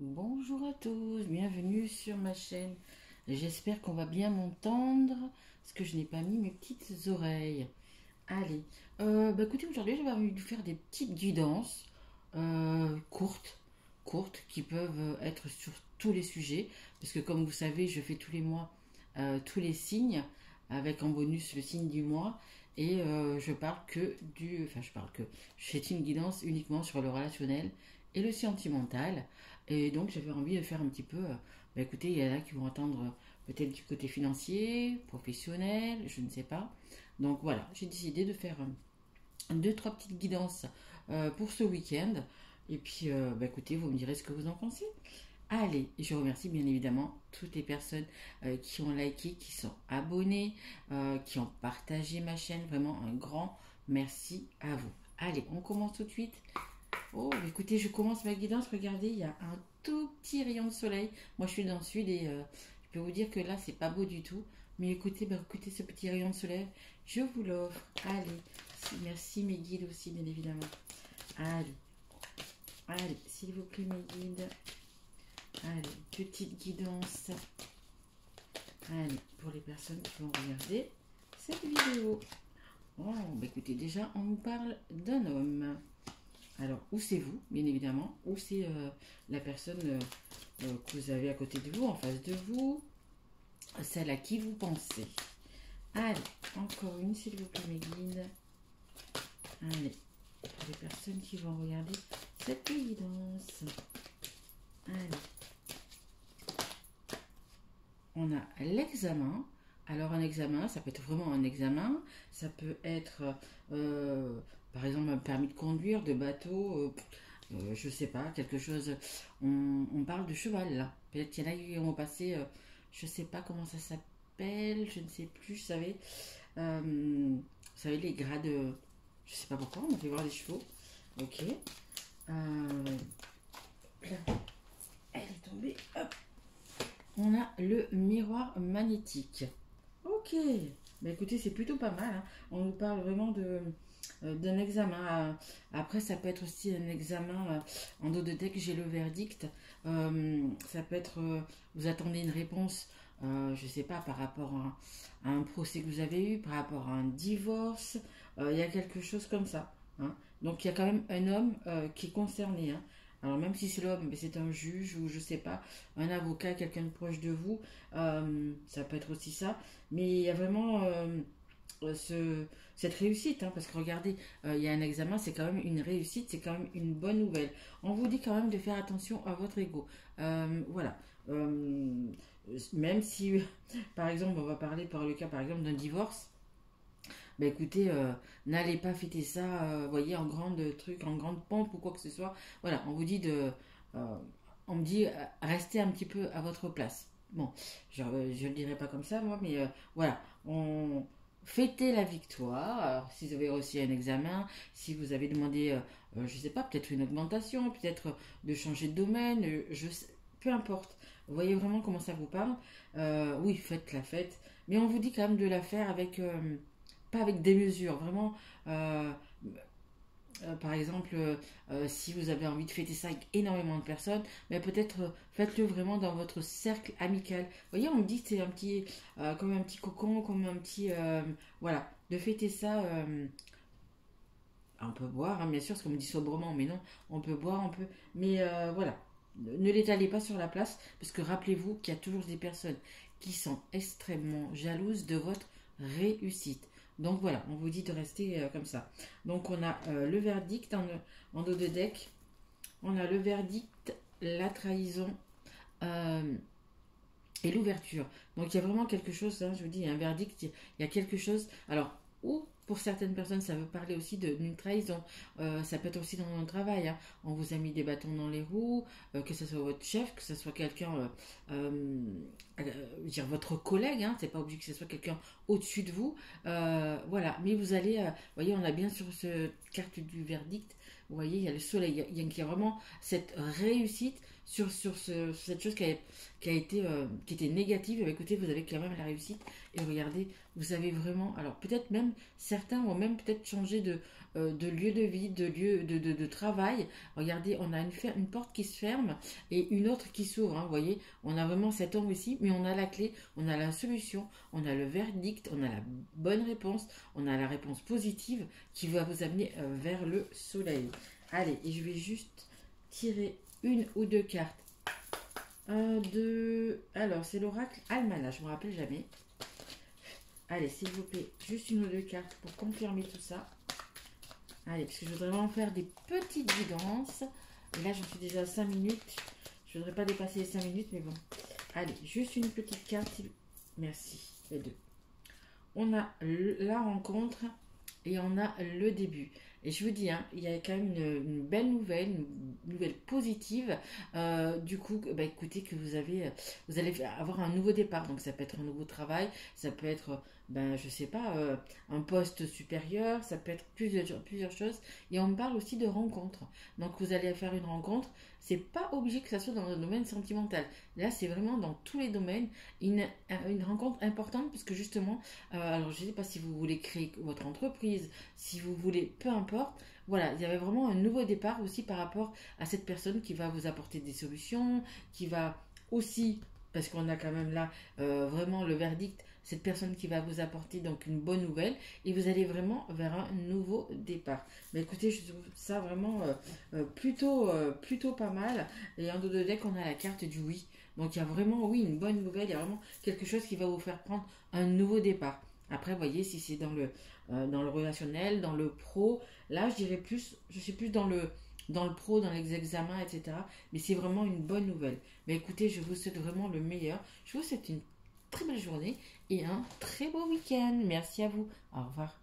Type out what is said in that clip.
Bonjour à tous, bienvenue sur ma chaîne. J'espère qu'on va bien m'entendre parce que je n'ai pas mis mes petites oreilles. Allez, écoutez, aujourd'hui j'avais envie de faire des petites guidances courtes, qui peuvent être sur tous les sujets. Parce que comme vous savez, je fais tous les mois tous les signes, avec en bonus le signe du mois. Et je fais une guidance uniquement sur le relationnel et le sentimental. Et donc j'avais envie de faire un petit peu, écoutez, il y en a qui vont entendre peut-être du côté financier, professionnel, je ne sais pas. Donc voilà, j'ai décidé de faire deux, trois petites guidances pour ce week-end. Et puis, écoutez, vous me direz ce que vous en pensez. Allez, je remercie bien évidemment toutes les personnes qui ont liké, qui sont abonnées, qui ont partagé ma chaîne. Vraiment un grand merci à vous. Allez, on commence tout de suite. Oh, écoutez, je commence ma guidance. Regardez, il y a un tout petit rayon de soleil. Moi, je suis dans le sud et je peux vous dire que là, c'est pas beau du tout. Mais écoutez, écoutez ce petit rayon de soleil. Je vous l'offre. Allez, merci mes guides aussi, bien évidemment. Allez, allez, s'il vous plaît, mes guides. Allez, petite guidance. Allez, pour les personnes qui vont regarder cette vidéo. Oh, écoutez, déjà, on nous parle d'un homme. Alors, où c'est vous, bien évidemment, ou c'est la personne que vous avez à côté de vous, en face de vous, celle à qui vous pensez. Allez, encore une, s'il vous plaît, mes guides. Allez, pour les personnes qui vont regarder cette guidance. Allez. On a l'examen. Alors, un examen, ça peut être vraiment un examen. Ça peut être, par exemple, un permis de conduire, de bateau, je sais pas, quelque chose. On parle de cheval, là. Peut-être qu'il y en a qui vont passer, je sais pas comment ça s'appelle, je ne sais plus, vous savez, les grades, je sais pas pourquoi, on fait voir les chevaux. Ok. Là, elle est tombée, hop. On a le miroir magnétique. Ok, écoutez, c'est plutôt pas mal, hein. On nous parle vraiment d'un examen. Après, ça peut être aussi un examen en dos de deck. J'ai le verdict. Ça peut être, vous attendez une réponse, je sais pas, par rapport à un procès que vous avez eu, par rapport à un divorce. Il y a quelque chose comme ça, hein. Donc, il y a quand même un homme qui est concerné, hein. Alors même si c'est l'homme, mais c'est un juge ou je sais pas, un avocat, quelqu'un de proche de vous, ça peut être aussi ça. Mais il y a vraiment cette réussite, hein, parce que regardez, il y a un examen, c'est quand même une réussite, c'est quand même une bonne nouvelle. On vous dit quand même de faire attention à votre ego. Voilà. Même si, par exemple, on va parler par le cas, par exemple, d'un divorce. Écoutez, n'allez pas fêter ça, voyez, en grande truc, en grande pompe ou quoi que ce soit. Voilà, on vous dit euh, on me dit, restez un petit peu à votre place. Bon, je ne le dirai pas comme ça, moi, mais voilà, on fêtez la victoire. Alors, si vous avez réussi un examen, si vous avez demandé, je sais pas, peut-être une augmentation, peut-être de changer de domaine, peu importe. Vous voyez vraiment comment ça vous parle. Oui, faites la fête, mais on vous dit quand même de la faire avec pas avec des mesures, vraiment. euh, Par exemple, si vous avez envie de fêter ça avec énormément de personnes, mais peut-être faites-le vraiment dans votre cercle amical. Vous voyez, on me dit que c'est un petit, comme un petit cocon, comme un petit, voilà, de fêter ça. On peut boire, hein, bien sûr, ce qu'on me dit sobrement, mais non, on peut boire, on peut, mais voilà, ne l'étalez pas sur la place, parce que rappelez-vous qu'il y a toujours des personnes qui sont extrêmement jalouses de votre réussite. Donc voilà, on vous dit de rester comme ça. Donc on a le verdict en dos de deck, on a le verdict, la trahison euh, et l'ouverture. Donc il y a vraiment quelque chose, hein, je vous dis, il y a un verdict, il y a quelque chose. Alors, ou pour certaines personnes, ça veut parler aussi d'une trahison. Ça peut être aussi dans le travail, hein. On vous a mis des bâtons dans les roues, que ce soit votre chef, que ce soit quelqu'un, dire votre collègue, hein. C'est pas obligé que ce soit quelqu'un au-dessus de vous. Voilà, mais vous allez, vous voyez, on a bien sur cette carte du verdict, vous voyez, il y a le soleil, il y a vraiment cette réussite. sur cette chose qui a été, qui était négative. Et bien, écoutez, vous avez quand même la réussite. Et regardez, vous avez vraiment, alors peut-être même, certains vont même peut-être changer de lieu de vie, de lieu de travail. Regardez, on a une porte qui se ferme et une autre qui s'ouvre, hein, vous voyez, on a vraiment cet angle ici, mais on a la clé, on a la solution, on a le verdict, on a la bonne réponse, on a la réponse positive qui va vous amener vers le soleil. Allez, et je vais juste tirer une ou deux cartes. Un, deux. Alors, c'est l'oracle Almana, je me rappelle jamais. Allez, s'il vous plaît, juste une ou deux cartes pour confirmer tout ça. Allez, parce que je voudrais vraiment faire des petites guidances. Et là, j'en suis déjà à 5 minutes. Je ne voudrais pas dépasser les 5 minutes, mais bon. Allez, juste une petite carte. Merci, les deux. On a la rencontre et on a le début. Et je vous dis, hein, il y a quand même une belle nouvelle, une nouvelle positive. Du coup, bah, écoutez, que vous allez avoir un nouveau départ. Donc, ça peut être un nouveau travail, ça peut être, ben, je sais pas, un poste supérieur, ça peut être plusieurs choses. Et on me parle aussi de rencontres. Donc, vous allez faire une rencontre. C'est pas obligé que ça soit dans le domaine sentimental. Là, c'est vraiment dans tous les domaines une rencontre importante parce que justement, alors je ne sais pas si vous voulez créer votre entreprise, si vous voulez, peu importe. Voilà, il y avait vraiment un nouveau départ aussi par rapport à cette personne qui va vous apporter des solutions, qui va aussi, parce qu'on a quand même là vraiment le verdict, cette personne qui va vous apporter donc une bonne nouvelle et vous allez vraiment vers un nouveau départ. Mais écoutez, je trouve ça vraiment plutôt pas mal. Et en dos de deck, on a la carte du oui. Donc il y a vraiment, oui, une bonne nouvelle, il y a vraiment quelque chose qui va vous faire prendre un nouveau départ. Après, vous voyez, si c'est dans le relationnel, dans le pro, là, je suis plus dans le pro, dans les examens, etc. Mais c'est vraiment une bonne nouvelle. Mais écoutez, je vous souhaite vraiment le meilleur. Je vous souhaite une très belle journée et un très beau week-end. Merci à vous. Au revoir.